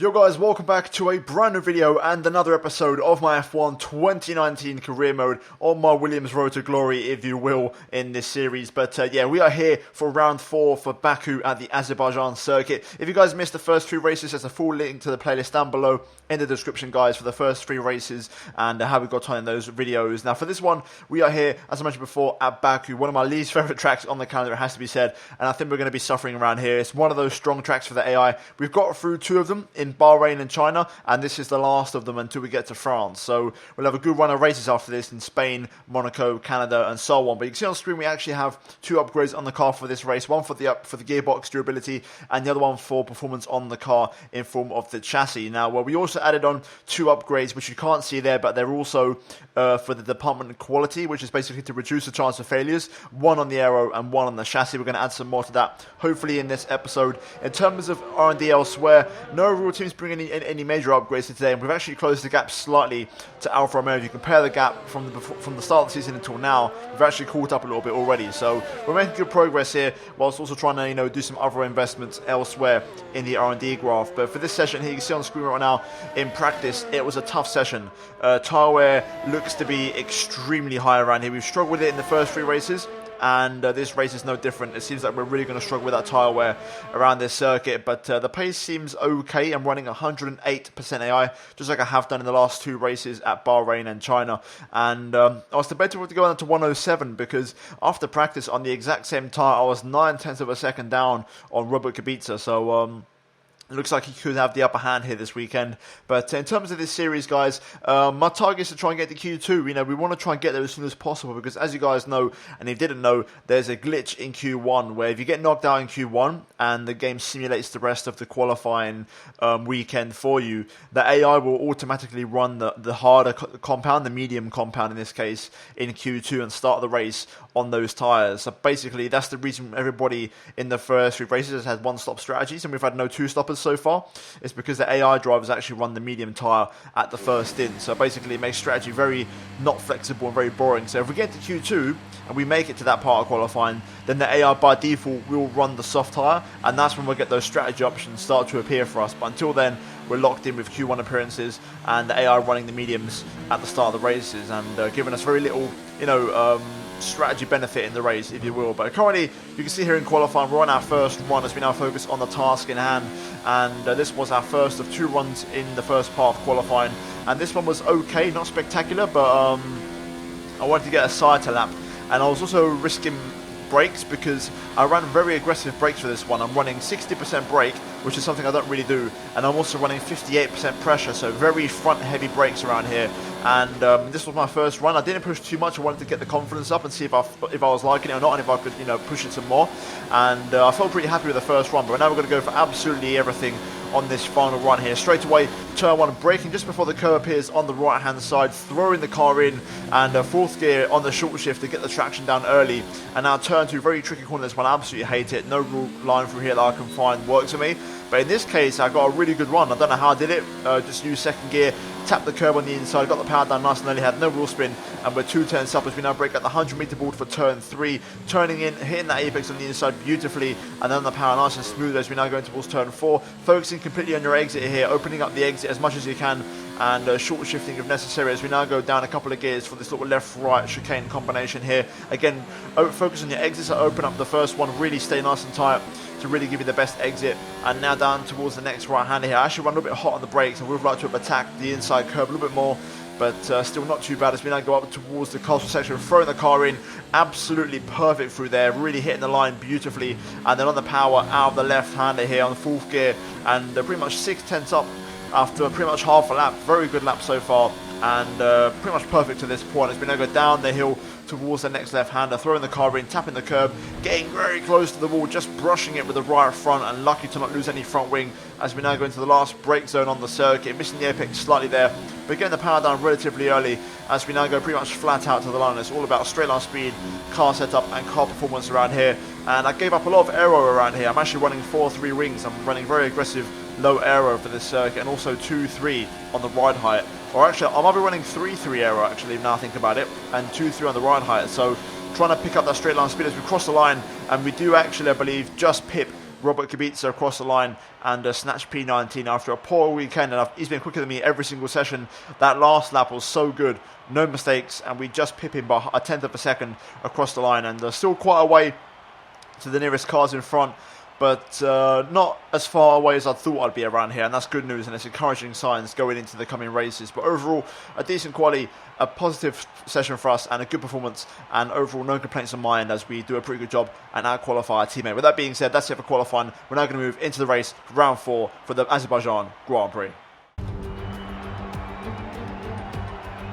Yo guys, welcome back to a brand new video and another episode of my F1 2019 career mode on my Williams Road to Glory, if you will, in this series. But yeah, we are here for round 4 for Baku at the Azerbaijan circuit. If you guys missed the first 3 races, there's a full link to the playlist down below in the description, guys, for the first 3 races and how we got on in those videos. Now for this one, we are here, as I mentioned before, at Baku, one of my least favourite tracks on the calendar, it has to be said, and I think we're going to be suffering around here. It's one of those strong tracks for the AI. We've got through 2 of them in Bahrain and China, and this is the last of them until we get to France. So we'll have a good run of races after this in Spain, Monaco, Canada, and so on. But you can see on screen we actually have 2 upgrades on the car for this race. One for the gearbox durability, and the other one for performance on the car in form of the chassis. Now, we also added on 2 upgrades, which you can't see there, but they're also for the department quality, which is basically to reduce the chance of failures. One on the aero and one on the chassis. We're going to add some more to that, hopefully, in this episode. In terms of R&D elsewhere, no real teams bring any major upgrades today, and we've actually closed the gap slightly to Alfa Romeo. If you compare the gap from the start of the season until now, we've actually caught up a little bit already. So we're making good progress here, whilst also trying to do some other investments elsewhere in the R&D graph. But for this session here, you can see on screen right now, in practice, it was a tough session. Tyre wear looks to be extremely high around here. We've struggled with it in the first 3 races, and this race is no different. It seems like we're really going to struggle with that tyre wear around this circuit, but the pace seems okay. I'm running 108% AI, just like I have done in the last 2 races at Bahrain and China, and I was debating whether to go down to 107, because after practice on the exact same tyre I was 9/10 of a second down on Robert Kubica, so it looks like he could have the upper hand here this weekend. But in terms of this series, guys, my target is to try and get to Q2. We want to try and get there as soon as possible, because as you guys know, and if you didn't know, there's a glitch in Q1 where if you get knocked out in Q1 and the game simulates the rest of the qualifying weekend for you, the AI will automatically run the harder compound, the medium compound in this case, in Q2 and start the race on those tyres. So basically, that's the reason everybody in the first 3 races has had one-stop strategies, and we've had no 2-stoppers so far. It's because the AI drivers actually run the medium tyre at the first stint. So basically it makes strategy very not flexible and very boring. So if we get to Q2 and we make it to that part of qualifying, then the AI by default will run the soft tyre, and that's when we'll get those strategy options start to appear for us. But until then, we're locked in with Q1 appearances and the AI running the mediums at the start of the races, and giving us very little, strategy benefit in the race, if you will. But currently, you can see here in qualifying, we're on our first run as we now focus on the task in hand, and this was our first of 2 runs in the first part of qualifying, and this one was okay, not spectacular, but I wanted to get a side to lap, and I was also risking brakes because I ran very aggressive brakes for this one. I'm running 60% brake, which is something I don't really do, and I'm also running 58% pressure, so very front heavy brakes around here. And this was my first run. I didn't push too much. I wanted to get the confidence up and see if I was liking it or not, and if I could push it some more. And I felt pretty happy with the first run, but now we're going to go for absolutely everything on this final run here. Straight away, turn 1, braking just before the curb appears on the right hand side, throwing the car in, and 4th gear on the short shift to get the traction down early. And now turn 2, very tricky corner this one, I absolutely hate it. No rule line through here that I can find works for me, but in this case I got a really good run. I don't know how I did it, just used 2nd gear, tapped the curb on the inside, got the power down nice and early, had no wheel spin, and we're 2 turns up as we now break at the 100-meter board for turn 3, turning in, hitting that apex on the inside beautifully, and then the power nice and smooth as we now go towards turn 4, focusing completely on your exit here, opening up the exit as much as you can, and short shifting if necessary as we now go down a couple of gears for this little left-right chicane combination here. Again, focus on your exits, so open up the first one, really stay nice and tight to really give you the best exit, and now down towards the next right-hander here. I actually run a little bit hot on the brakes, and we would like to have attacked the inside curb a little bit more, but still not too bad as we now go up towards the castle section, throwing the car in, absolutely perfect through there, really hitting the line beautifully, and then on the power out of the left-hander here on 4th gear, and pretty much 6/10 up after pretty much half a lap. Very good lap so far, and pretty much perfect to this point as we now go down the hill towards the next left-hander, throwing the car in, tapping the curb, getting very close to the wall, just brushing it with the right front, and lucky to not lose any front wing as we now go into the last brake zone on the circuit, missing the apex slightly there, but getting the power down relatively early as we now go pretty much flat out to the line. It's all about straight line speed, car setup, and car performance around here, and I gave up a lot of aero around here. I'm actually running 4-3 rings. I'm running very aggressive low aero for this circuit, and also 2-3 on the ride height. Or actually, I might be running 3-3 aero actually, now I think about it, and 2-3 on the ride height. So trying to pick up that straight line speed as we cross the line, and we do actually, I believe, just pip Robert Kubica across the line and snatched P19 after a poor weekend. And he's been quicker than me every single session. That last lap was so good. No mistakes, and we just pip him by a tenth of a second across the line. And still quite a way to the nearest cars in front, but not as far away as I thought I'd be around here, and that's good news, and it's encouraging signs going into the coming races. But overall, a decent quality, a positive session for us, and a good performance, and overall no complaints on my end as we do a pretty good job and out-qualify our teammate. With that being said, that's it for qualifying. We're now going to move into the race for round 4 for the Azerbaijan Grand Prix.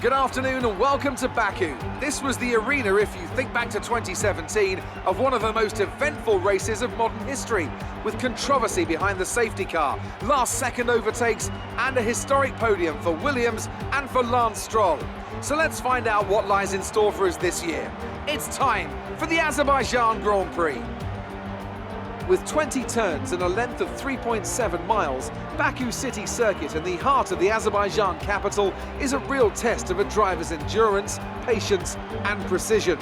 Good afternoon and welcome to Baku. This was the arena, if you think back to 2017, of one of the most eventful races of modern history, with controversy behind the safety car, last-second overtakes, and a historic podium for Williams and for Lance Stroll. So let's find out what lies in store for us this year. It's time for the Azerbaijan Grand Prix. With 20 turns and a length of 3.7 miles, Baku City Circuit in the heart of the Azerbaijan capital is a real test of a driver's endurance, patience and precision.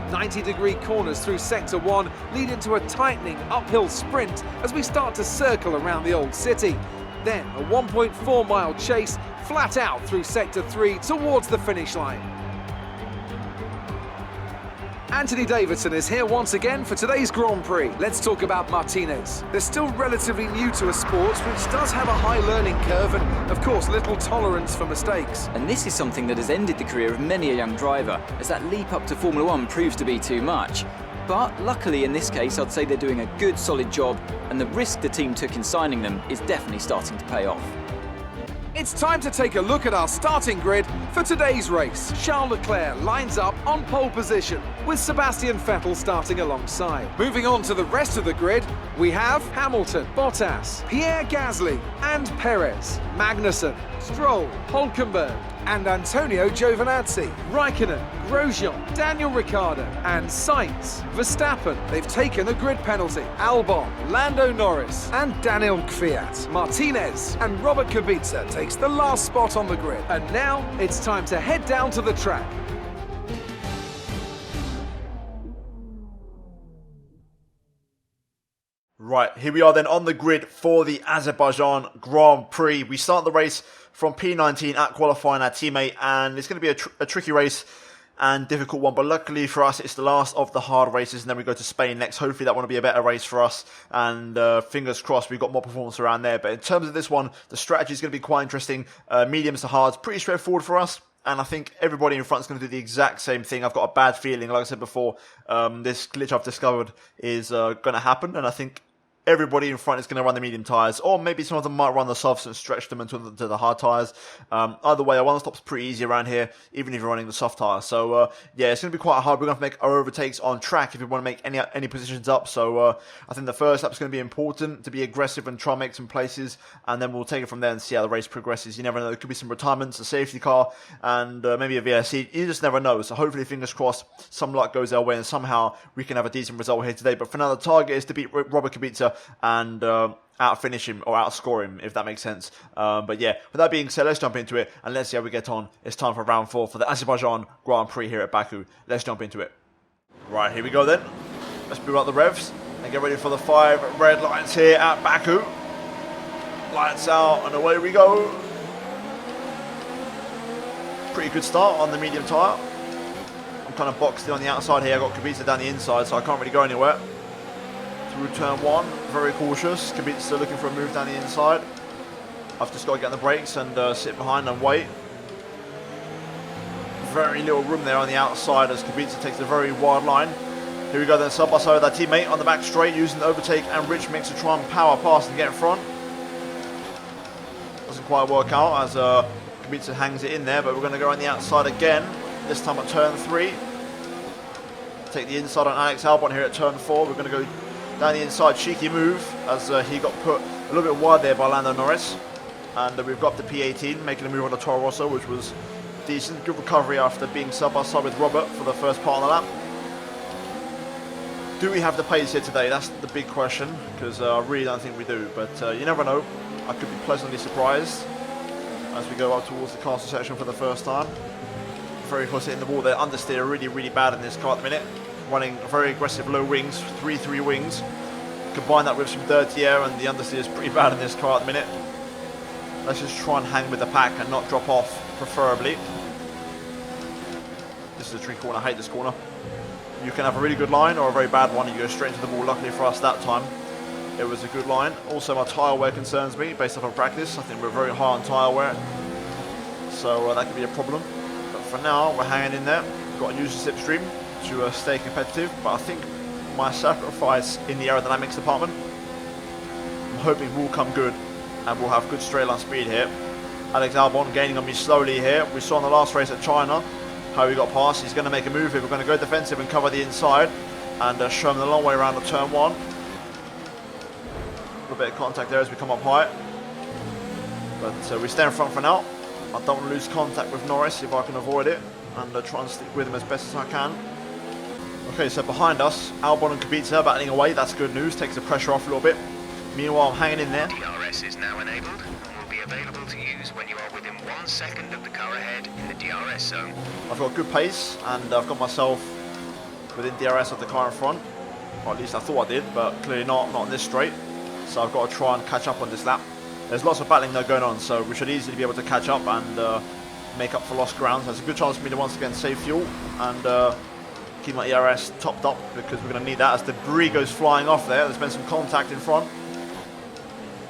90-degree corners through Sector 1 lead into a tightening uphill sprint as we start to circle around the old city. Then a 1.4-mile chase flat out through Sector 3 towards the finish line. Anthony Davidson is here once again for today's Grand Prix. Let's talk about Martinez. They're still relatively new to a sport which does have a high learning curve and, of course, little tolerance for mistakes. And this is something that has ended the career of many a young driver, as that leap up to Formula 1 proves to be too much. But luckily in this case, I'd say they're doing a good, solid job, and the risk the team took in signing them is definitely starting to pay off. It's time to take a look at our starting grid for today's race. Charles Leclerc lines up on pole position, with Sebastian Vettel starting alongside. Moving on to the rest of the grid, we have Hamilton, Bottas, Pierre Gasly and Perez, Magnussen, Stroll, Hülkenberg and Antonio Giovinazzi, Raikkonen, Grosjean, Daniel Ricciardo and Sainz. Verstappen, they've taken a grid penalty. Albon, Lando Norris and Daniel Kvyat. Martinez and Robert Kubica takes the last spot on the grid. And now it's time to head down to the track. Right, here we are then on the grid for the Azerbaijan Grand Prix. We start the race from P19 at qualifying our teammate, and it's going to be a tricky race and difficult one, but luckily for us it's the last of the hard races, and then we go to Spain next. Hopefully that will be a better race for us, and fingers crossed we've got more performance around there. But in terms of this one, the strategy is going to be quite interesting. Mediums to hards, pretty straightforward for us. And I think everybody in front is going to do the exact same thing. I've got a bad feeling, like I said before, this glitch I've discovered is going to happen, and I think everybody in front is going to run the medium tyres, or maybe some of them might run the softs and stretch them into the hard tyres. Either way, a one-stop's pretty easy around here, even if you're running the soft tyres. So, yeah, it's going to be quite hard. We're going to have to make our overtakes on track if we want to make any positions up. So, I think the first lap is going to be important to be aggressive and try and make some places, and then we'll take it from there and see how the race progresses. You never know. There could be some retirements, a safety car, and maybe a VSC. You just never know. So, hopefully, fingers crossed, some luck goes our way, and somehow we can have a decent result here today. But for now, the target is to beat Robert Kubica and out-finish him or outscore him, if that makes sense. But yeah, with that being said, let's jump into it and let's see how we get on. It's time for round 4 for the Azerbaijan Grand Prix here at Baku. Let's jump into it. Right, here we go then. Let's build up the revs and get ready for the 5 red lines here at Baku. Lights out and away we go. Pretty good start on the medium tyre. I'm kind of boxed in on the outside here. I've got Kubica down the inside, so I can't really go anywhere. Through turn 1, very cautious. Kubica still looking for a move down the inside. I've just got to get on the brakes and sit behind and wait. Very little room there on the outside as Kubica takes a very wide line. Here we go then, side by side with our teammate on the back straight, using the overtake and rich mix to try and power past and get in front. Doesn't quite work out as Kubica hangs it in there, but we're going to go on the outside again. This time at turn 3. Take the inside on Alex Albon here at turn 4. We're going to go down the inside, cheeky move as he got put a little bit wide there by Lando Norris. And we've got the P18 making a move on the Toro Rosso, which was decent. Good recovery after being side by side with Robert for the first part of the lap. Do we have the pace here today? That's the big question, because I really don't think we do. But you never know. I could be pleasantly surprised as we go up towards the castle section for the first time. Very close hitting the wall there. Understeer really, really bad in this car at the minute. Running very aggressive low wings, 3-3 wings. Combine that with some dirty air, and the understeer is pretty bad in this car at the minute. Let's just try and hang with the pack and not drop off, preferably. This is a tricky corner. I hate this corner. You can have a really good line or a very bad one. You go straight into the wall. Luckily for us that time, it was a good line. Also, my tyre wear concerns me based off of practice. I think we're very high on tyre wear, so that could be a problem. But for now, we're hanging in there. We've got to use the slipstream to stay competitive. But I think my sacrifice in the aerodynamics department, I'm hoping will come good, and we'll have good straight line speed here. Alex Albon gaining on me slowly here. We saw in the last race at China how he got past. He's going to make a move here. We're going to go defensive and cover the inside and show him the long way around the turn one. A little bit of contact there as we come up high. But we stay in front for now. I don't want to lose contact with Norris if I can avoid it, and try and stick with him as best as I can. Okay, so behind us, Albon and Kubica are battling away. That's good news. Takes the pressure off a little bit. Meanwhile, I'm hanging in there. DRS is now enabled and will be available to use when you are within 1 second of the car ahead in the DRS zone. I've got good pace, and I've got myself within DRS of the car in front. Or at least I thought I did, but clearly not in this straight. So I've got to try and catch up on this lap. There's lots of battling though going on, so we should easily be able to catch up and make up for lost ground. There's a good chance for me to once again save fuel and keep my ERS topped up, because we're going to need that as debris goes flying off there. There's been some contact in front.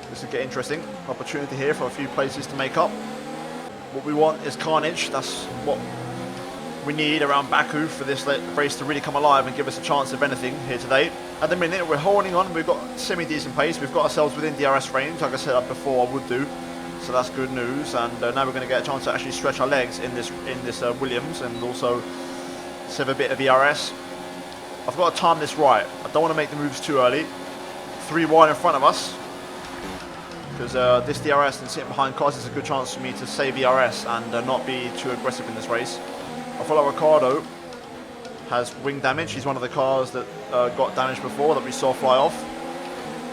This will get interesting. Opportunity here for a few places to make up. What we want is carnage. That's what we need around Baku for this race to really come alive and give us a chance of anything here today. At the minute, we're holding on. We've got semi-decent pace. We've got ourselves within DRS range, like I said before I would do. So that's good news. And now we're going to get a chance to actually stretch our legs in this Williams, and also save a bit of ERS. I've got to time this right. I don't want to make the moves too early. 3 wide in front of us, because this DRS and sitting behind cars is a good chance for me to save ERS and not be too aggressive in this race. I feel like Ricciardo has wing damage. He's one of the cars that got damaged before that we saw fly off.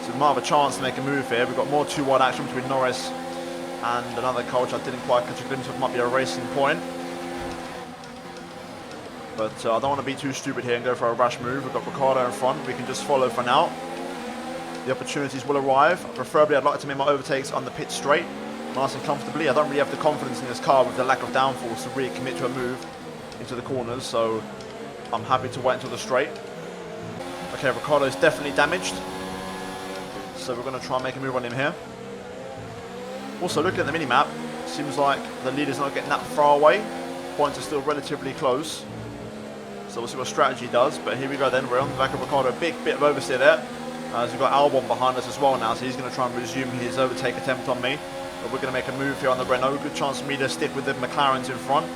So we might have a chance to make a move here. We've got more 2 wide action between Norris and another car which I didn't quite catch a glimpse of. Might be a racing point. But I don't want to be too stupid here and go for a rash move. We've got Ricciardo in front. We can just follow for now. The opportunities will arrive. Preferably, I'd like to make my overtakes on the pit straight, nice and comfortably. I don't really have the confidence in this car with the lack of downforce to really commit to a move into the corners, so I'm happy to wait until the straight. Okay, Ricciardo's definitely damaged, so we're going to try and make a move on him here. Also, looking at the mini-map, seems like the leader's not getting that far away. Points are still relatively close, so we'll see what strategy does. But here we go then, we're on the back of Ricciardo. A big bit of oversteer there, as we've got Albon behind us as well now, so he's going to try and resume his overtake attempt on me. But we're going to make a move here on the Renault. Good chance for me to stick with the McLarens in front.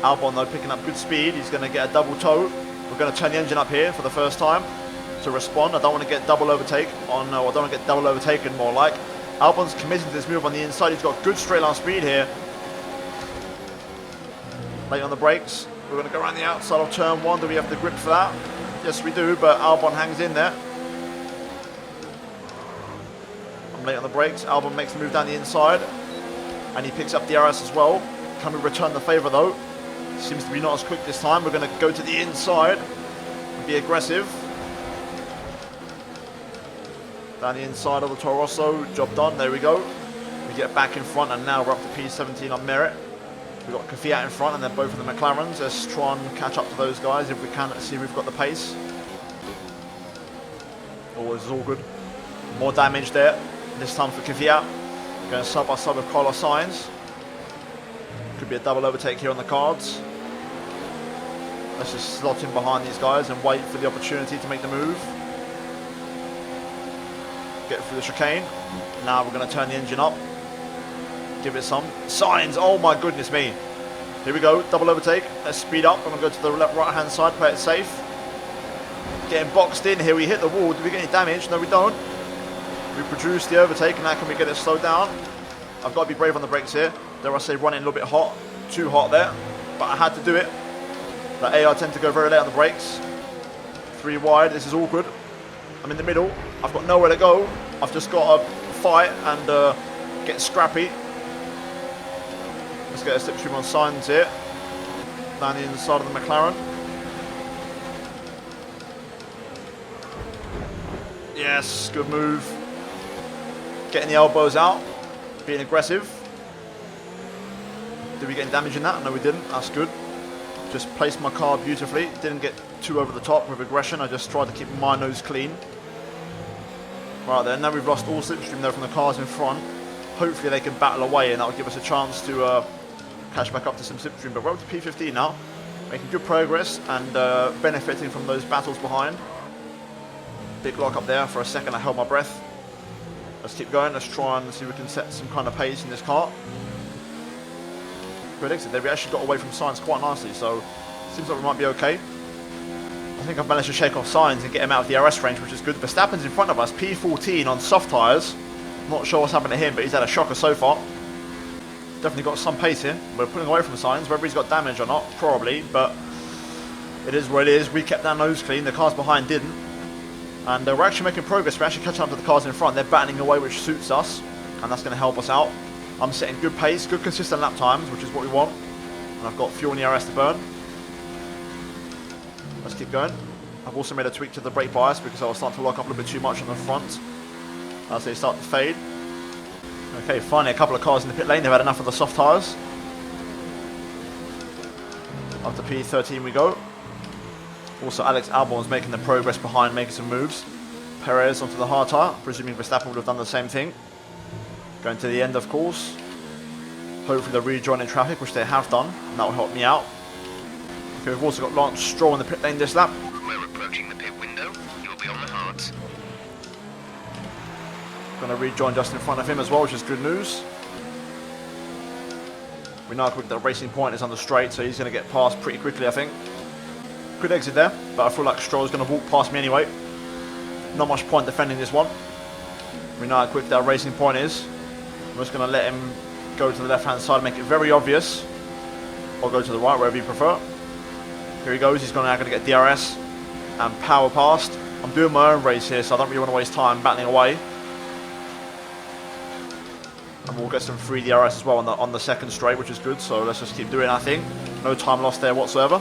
Albon though picking up good speed. He's going to get a double toe. We're going to turn the engine up here for the first time to respond. I don't want to get double overtake on, no, I don't want to get double overtaken more like. Albon's committed to this move on the inside. He's got good straight line speed here. Late on the brakes. We're going to go around the outside of turn 1. Do we have the grip for that? Yes, we do, but Albon hangs in there. I'm late on the brakes. Albon makes the move down the inside, and he picks up DRS as well. Can we return the favour though? Seems to be not as quick this time. We're going to go to the inside and be aggressive. Down the inside of the Toro Rosso. Job done. There we go. We get back in front, and now we're up to P17 on merit. We've got Kvyat in front, and then both of the McLarens. Let's try and catch up to those guys if we can. Let's see if we've got the pace. Oh, this is all good. More damage there. This time for Kvyat. Going side by side with Carlos Sainz. Could be a double overtake here on the cards. Let's just slot in behind these guys and wait for the opportunity to make the move. Get through the chicane. Now we're going to turn the engine up. Give it some. Sainz, oh my goodness me. Here we go, double overtake. Let's speed up. I'm going to go to the right hand side, play it safe. Getting boxed in here. We hit the wall. Do we get any damage? No, we don't. We produce the overtake, and now can we get it slowed down? I've got to be brave on the brakes here. Dare I say running a little bit hot. Too hot there. But I had to do it. The AR tend to go very late on the brakes. 3 wide. This is awkward. I'm in the middle. I've got nowhere to go. I've just got to fight and get scrappy. Let's get a slipstream on Sainz here. Down the inside of the McLaren. Yes, good move. Getting the elbows out, being aggressive. Did we get any damage in that? No, we didn't. That's good. Just placed my car beautifully. Didn't get too over the top with aggression. I just tried to keep my nose clean. Right then, now we've lost all slipstream there from the cars in front. Hopefully they can battle away and that will give us a chance to catch back up to some slipstream. But we're up to P15 now. Making good progress and benefiting from those battles behind. Big lock up there. For a second I held my breath. Let's keep going. Let's try and see if we can set some kind of pace in this car. Good exit there. We actually got away from Sainz quite nicely, so seems like we might be okay. I think I've managed to shake off Sainz and get him out of the DRS range, which is good. Verstappen's in front of us, P14 on soft tyres. Not sure what's happened to him, but he's had a shocker so far. Definitely got some pace here. We're pulling away from Sainz, whether he's got damage or not, probably, but it is what it is. We kept our nose clean, the cars behind didn't. And we're actually making progress. We're actually catching up to the cars in front. They're battling away, which suits us, and that's going to help us out. I'm setting good pace, good consistent lap times, which is what we want. And I've got fuel in the RS to burn. Let's keep going. I've also made a tweak to the brake bias because I was starting to lock up a little bit too much on the front as they start to fade. Okay, finally a couple of cars in the pit lane. They've had enough of the soft tyres. Up to P13 we go. Also, Alex Albon's making the progress behind, making some moves. Perez onto the hard tyre, presuming Verstappen would have done the same thing. Going to the end, of course. Hopefully they'll rejoin in traffic, which they have done, and that will help me out. Okay, we've also got Lance Stroll in the pit lane this lap. We're approaching the pit window. You'll be on the hards. Going to rejoin just in front of him as well, which is good news. We know how quick the racing point is on the straight, so he's going to get past pretty quickly, I think. Good exit there, but I feel like Stroll's going to walk past me anyway. Not much point defending this one. We know how quick that racing point is. I'm just going to let him go to the left-hand side, make it very obvious. Or go to the right, wherever you prefer. Here he goes, he's now going to get DRS and power past. I'm doing my own race here, so I don't really want to waste time battling away. And we'll get some free DRS as well on the second straight, which is good, so let's just keep doing our thing. No time lost there whatsoever.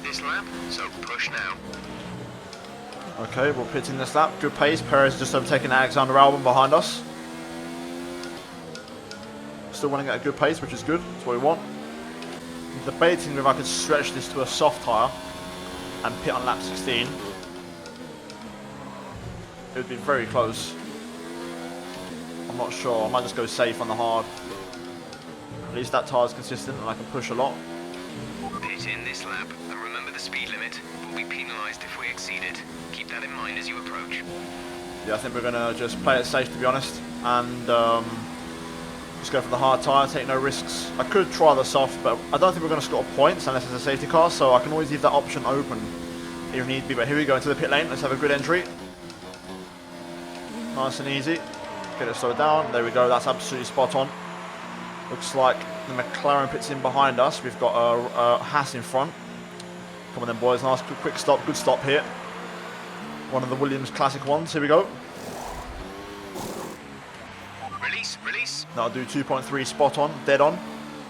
This lap, so push now. Okay, we're pitting this lap. Good pace. Perez just overtaking Alexander Albon behind us. Still running at a good pace, which is good. That's what we want. I'm debating if I could stretch this to a soft tyre and pit on lap 16. It would be very close. I'm not sure. I might just go safe on the hard. At least that tyre is consistent and I can push a lot. Pit in this lap. The speed limit will be penalised if we exceed it. Keep that in mind as you approach. Yeah, I think we're going to just play it safe, to be honest, and just go for the hard tyre, take no risks. I could try the soft, but I don't think we're going to score points unless it's a safety car, so I can always leave that option open if need be. But here we go into the pit lane. Let's have a good entry. Nice and easy. Get it slowed down. There we go. That's absolutely spot on. Looks like the McLaren pits in behind us. We've got a Haas in front. Come on then, boys. Nice quick stop. Good stop here. One of the Williams classic ones. Here we go. Release. That'll do 2.3 spot on. Dead on.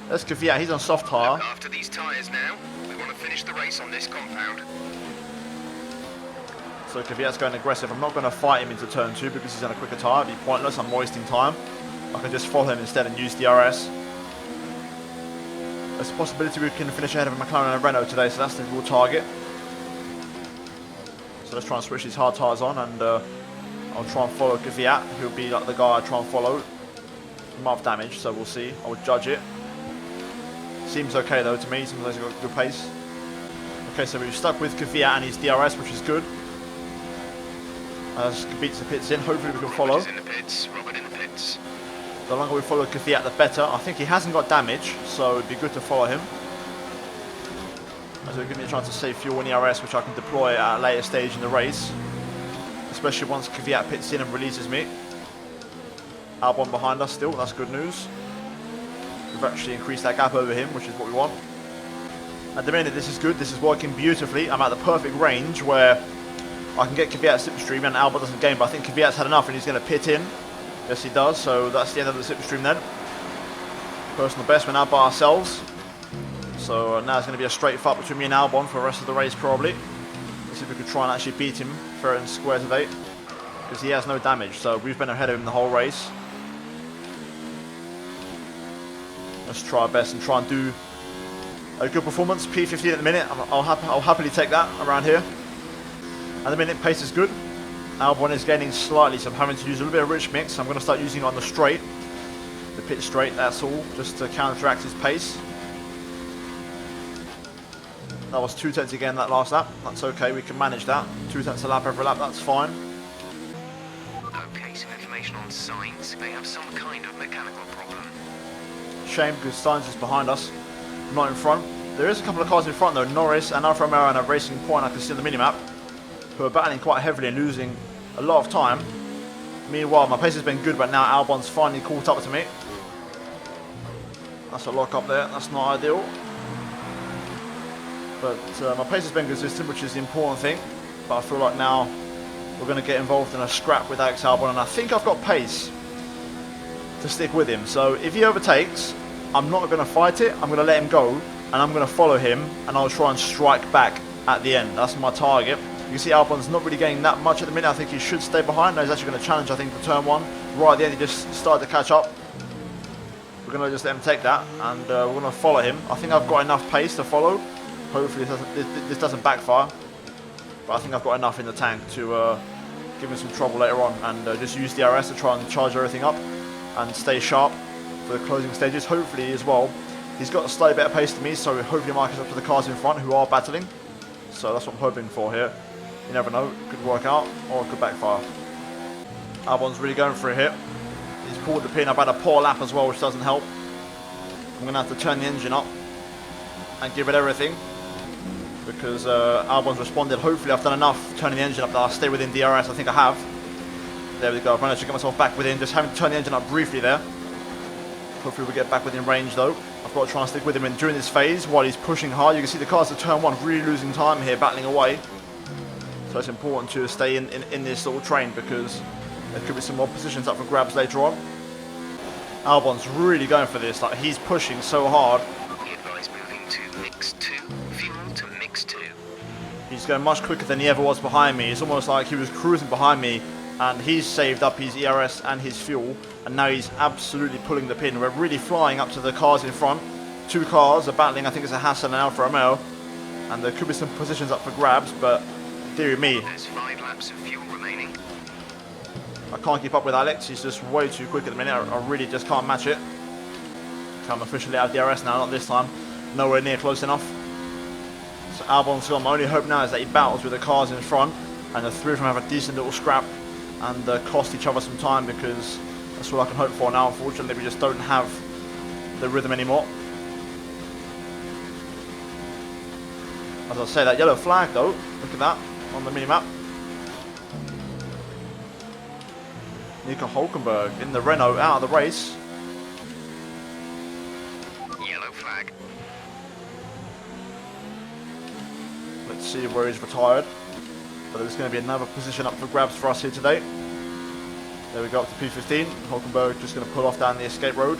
Let's go. Yeah, he's on soft tyre. After these tyres now, we want to finish the race on this compound. So Kvyat's going aggressive. I'm not going to fight him into turn 2 because he's on a quicker tyre. It'd be pointless. I'm wasting time. I can just follow him instead and use DRS. There's a possibility we can finish ahead of a McLaren and a Renault today, so that's the real target. So let's try and switch these hard tyres on, and I'll try and follow Kvyat, who'll be like the guy I try and follow. He might have damage, so we'll see. I would judge it. Seems okay though to me. Seems like he's got good pace. Okay, so we've stuck with Kvyat and his DRS, which is good. As beats the pits in, hopefully we can follow. Robert in the pits. The longer we follow Kvyat, the better. I think he hasn't got damage, so it'd be good to follow him. As it'll give me a chance to save fuel in the RS, which I can deploy at a later stage in the race. Especially once Kvyat pits in and releases me. Albon behind us still, that's good news. We've actually increased that gap over him, which is what we want. At the minute, this is good. This is working beautifully. I'm at the perfect range where I can get Kvyat slipstream and Albon doesn't gain, but I think Kvyat's had enough and he's going to pit in. Yes, he does, so that's the end of the slipstream then. Personal best, we're now by ourselves. So now it's going to be a straight fight between me and Albon for the rest of the race probably. Let's see if we could try and actually beat him fair and square today, because he has no damage, so we've been ahead of him the whole race. Let's try our best and try and do a good performance. P15 at the minute, I'll happily take that around here. At the minute, pace is good. Albon is gaining slightly, so I'm having to use a little bit of rich mix. I'm going to start using it on the straight, the pit straight, that's all, just to counteract his pace. That was 2 tenths again that last lap. That's okay, we can manage that. 2 tenths a lap every lap, that's fine. Okay, some information on Sainz. They have some kind of mechanical problem. Shame, because Sainz is behind us, not in front. There is a couple of cars in front though, Norris and Aarava and a Racing Point I can see on the minimap, who are battling quite heavily and losing a lot of time. Meanwhile, my pace has been good, but now Albon's finally caught up to me. That's a lock up there, that's not ideal. But my pace has been consistent, which is the important thing. But I feel like now we're going to get involved in a scrap with Alex Albon, and I think I've got pace to stick with him. So if he overtakes, I'm not going to fight it, I'm going to let him go, and I'm going to follow him, and I'll try and strike back at the end. That's my target. You can see Albon's not really gaining that much at the minute. I think he should stay behind. No, he's actually going to challenge, I think, for turn 1. Right at the end, he just started to catch up. We're going to just let him take that, and we're going to follow him. I think I've got enough pace to follow. Hopefully this doesn't backfire. But I think I've got enough in the tank to give him some trouble later on, and just use DRS to try and charge everything up and stay sharp for the closing stages. Hopefully as well, he's got a slightly better pace than me, so hopefully Mark is up to the cars in front who are battling. So that's what I'm hoping for here. You never know, it could work out or it could backfire. Albon's really going for a hit. He's pulled the pin. I've had a poor lap as well, which doesn't help. I'm going to have to turn the engine up and give it everything, because Albon's responded. Hopefully I've done enough turning the engine up that I'll stay within DRS. I think I have. There we go. I've managed to get myself back within, just having to turn the engine up briefly there. Hopefully we'll get back within range though. I've got to try and stick with him and during this phase while he's pushing hard. You can see the cars at turn 1 really losing time here, battling away. So it's important to stay in this little train, because there could be some more positions up for grabs later on. Albon's really going for this, like he's pushing so hard. We advise moving to mix 2. Fuel to mix 2. He's going much quicker than he ever was behind me. It's almost like he was cruising behind me, and he's saved up his ERS and his fuel, and now he's absolutely pulling the pin. We're really flying up to the cars in front. 2 cars are battling. I think it's a Haas and an Alfa Romeo, and there could be some positions up for grabs, but dear me, There's 5 laps of fuel remaining. I can't keep up with Alex. He's just way too quick at the minute. I really just can't match it. I'm officially out of DRS now, not this time. Nowhere near close enough. So Albon's gone. My only hope now is that he battles with the cars in front, and the 3 of them have a decent little scrap and cost each other some time, because that's all I can hope for now. Unfortunately, we just don't have the rhythm anymore. As I say, that yellow flag though, look at that on the minimap. Nico Hulkenberg in the Renault out of the race. Yellow flag. Let's see where he's retired. But there's going to be another position up for grabs for us here today. There we go, up to P15. Hulkenberg just going to pull off down the escape road.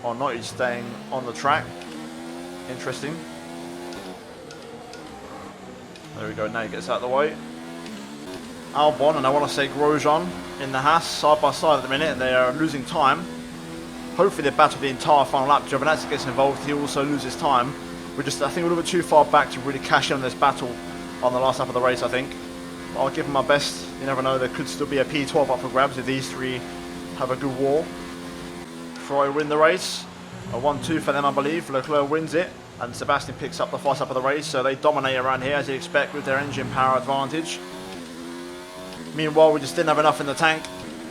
Or not, he's staying on the track. Interesting. There we go, now he gets out of the way. Albon and I want to say Grosjean in the Haas side by side at the minute. They are losing time. Hopefully they battle the entire final lap. Giovinazzi gets involved, he also loses time. We're just, I think, a little bit too far back to really cash in on this battle on the last lap of the race, I think. But I'll give them my best. You never know, there could still be a P12 up for grabs if these 3 have a good war. Ferrari win the race. A 1-2 for them, I believe. Leclerc wins it, and Sebastian picks up the first lap of the race, so they dominate around here as you expect with their engine power advantage. Meanwhile, we just didn't have enough in the tank.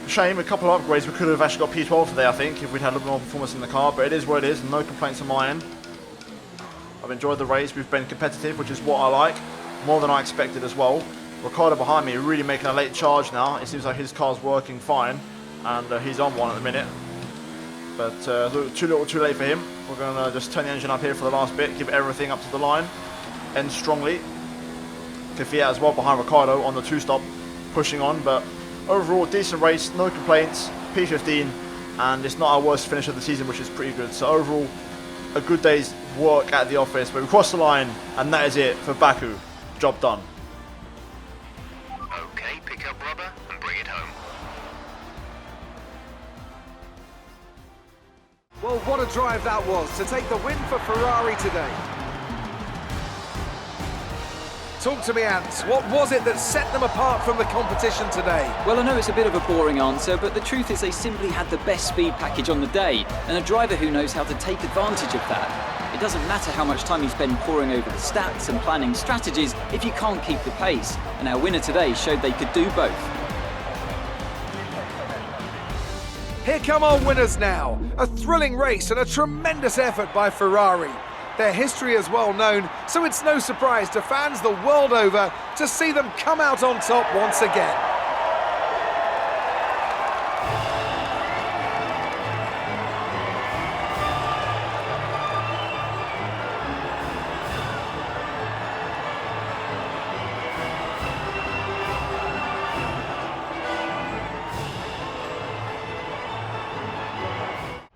Shame, a couple of upgrades. We could have actually got P12 today, I think, if we'd had a little more performance in the car, but it is what it is, and no complaints on my end. I've enjoyed the race. We've been competitive, which is what I like, more than I expected as well. Ricardo behind me really making a late charge now. It seems like his car's working fine, and he's on one at the minute. But too little too late for him. We're going to just turn the engine up here for the last bit, give everything up to the line, end strongly. Kvyat as well behind Ricardo on the 2-stop, pushing on, but overall decent race, no complaints, P15, and it's not our worst finish of the season, which is pretty good. So overall, a good day's work at the office, but we crossed the line, and that is it for Baku. Job done. Okay, pick up rubber and bring it home. Well, what a drive that was to take the win for Ferrari today. Talk to me, Ants. What was it that set them apart from the competition today? Well, I know it's a bit of a boring answer, but the truth is they simply had the best speed package on the day, and a driver who knows how to take advantage of that. It doesn't matter how much time you spend poring over the stats and planning strategies if you can't keep the pace, and our winner today showed they could do both. Here come our winners now. A thrilling race and a tremendous effort by Ferrari. Their history is well known, so it's no surprise to fans the world over to see them come out on top once again.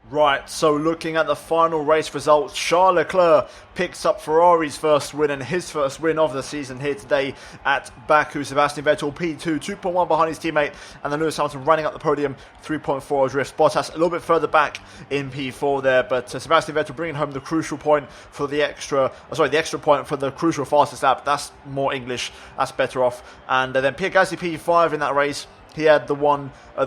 Right, so looking at the final race results, Charles Leclerc picks up Ferrari's first win and his first win of the season here today at Baku. Sebastian Vettel P2, 2.1 behind his teammate, and then Lewis Hamilton running up the podium, 3.4 drift. Bottas a little bit further back in P4 there, but Sebastian Vettel bringing home the crucial point for the extra point for the crucial fastest lap. That's more English, that's better off. And then Pierre Gasly P5 in that race. He had the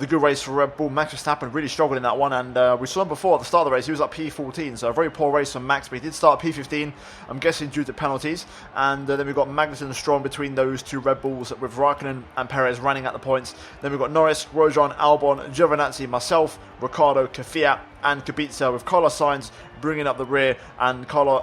good race for Red Bull. Max Verstappen really struggled in that one, and we saw him before at the start of the race. He was at P14, so a very poor race from Max, but he did start at P15, I'm guessing due to penalties. And then we've got Magnussen and Stroll between those two Red Bulls, with Raikkonen and Perez running at the points. Then we've got Norris, Grosjean, Albon, Giovinazzi, myself, Ricciardo, Kvyat, and Kubica, with Carlos Sainz bringing up the rear, and Nico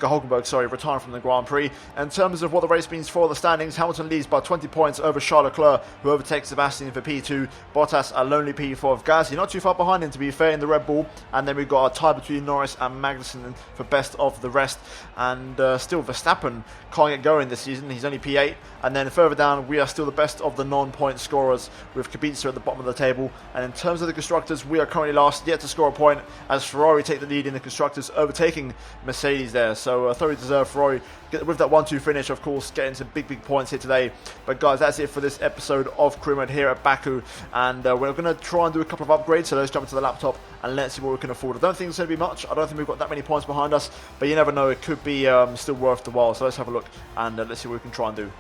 Hulkenberg, retiring from the Grand Prix. In terms of what the race means for the standings, Hamilton leads by 20 points over Charles Leclerc, who overtakes Sebastian for P2. Bottas a lonely P4 of Gasly, not too far behind him to be fair in the Red Bull. And then we've got a tie between Norris and Magnussen for best of the rest. And still Verstappen can't get going this season, he's only P8. And then further down, we are still the best of the non-point scorers, with Kubica at the bottom of the table. And in terms of the constructors, we are currently last, yet to score a point, as Ferrari take the lead in the constructors, overtaking Mercedes there. So thoroughly deserved Ferrari with that 1-2 finish, of course, getting some big points here today. But guys, that's it for this episode of Career Mode here at Baku, and we're going to try and do a couple of upgrades. So let's jump into the laptop and let's see what we can afford. I don't think it's going to be much. I don't think we've got that many points behind us, but you never know, it could be still worth the while. So let's have a look and let's see what we can try and do.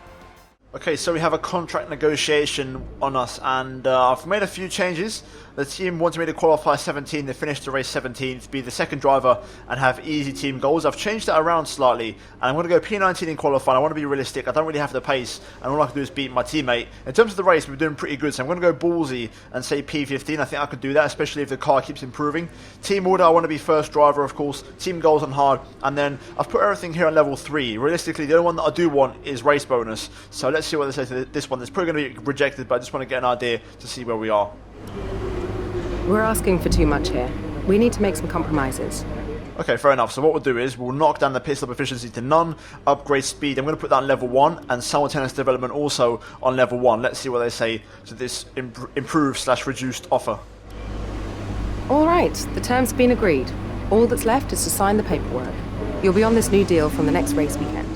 Okay, so we have a contract negotiation on us, and I've made a few changes. The team wanted me to qualify 17, they finished the race 17th, be the second driver and have easy team goals. I've changed that around slightly, and I'm going to go P19 in qualifying. I want to be realistic, I don't really have the pace, and all I can do is beat my teammate. In terms of the race, we're doing pretty good, so I'm going to go ballsy and say P15. I think I could do that, especially if the car keeps improving. Team order, I want to be first driver, of course. Team goals on hard, and then I've put everything here on level 3. Realistically, the only one that I do want is race bonus, so let's see what they say to this one. It's probably going to be rejected, but I just want to get an idea to see where we are. We're asking for too much here. We need to make some compromises. Okay, fair enough. So what we'll do is we'll knock down the pit stop efficiency to none, upgrade speed. I'm going to put that on level 1, and simultaneous development also on level 1. Let's see what they say to this improved/reduced offer. All right, the terms have been agreed. All that's left is to sign the paperwork. You'll be on this new deal from the next race weekend.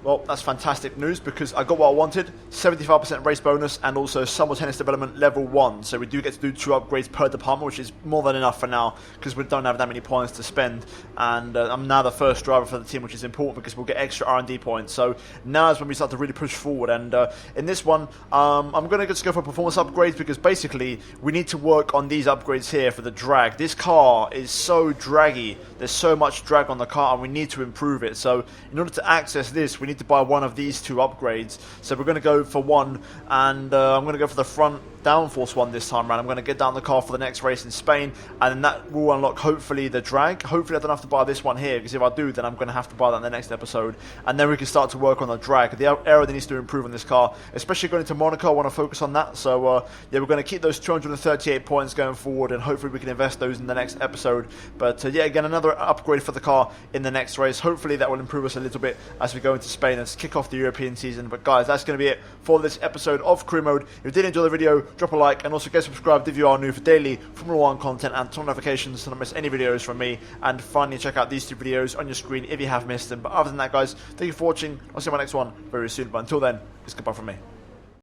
Well, that's fantastic news because I got what I wanted, 75% race bonus and also simultaneous development level 1. So we do get to do 2 upgrades per department, which is more than enough for now because we don't have that many points to spend. And I'm now the first driver for the team, which is important because we'll get extra R&D points. So now is when we start to really push forward. And in this one, I'm going to just go for performance upgrades because basically we need to work on these upgrades here for the drag. This car is so draggy. There's so much drag on the car and we need to improve it. So in order to access this, we need to buy one of these 2 upgrades. So we're going to go for one, and I'm going to go for the front downforce one this time around. I'm going to get down the car for the next race in Spain, and then that will unlock hopefully the drag. Hopefully I don't have to buy this one here, because if I do, then I'm going to have to buy that in the next episode, and then we can start to work on the drag. The aero that needs to improve on this car, especially going into Monaco, I want to focus on that. So yeah, we're going to keep those 238 points going forward, and hopefully we can invest those in the next episode. But yeah, again, another upgrade for the car in the next race. Hopefully that will improve us a little bit as we go into Spain and kick off the European season. But guys, that's going to be it for this episode of Career Mode. If you did enjoy the video, drop a like, and also get subscribed if you are new for daily Formula 1 content and ton notifications so don't miss any videos from me. And finally, check out these 2 videos on your screen if you have missed them. But other than that, guys, thank you for watching. I'll see you in my next one very soon. But until then, it's goodbye from me.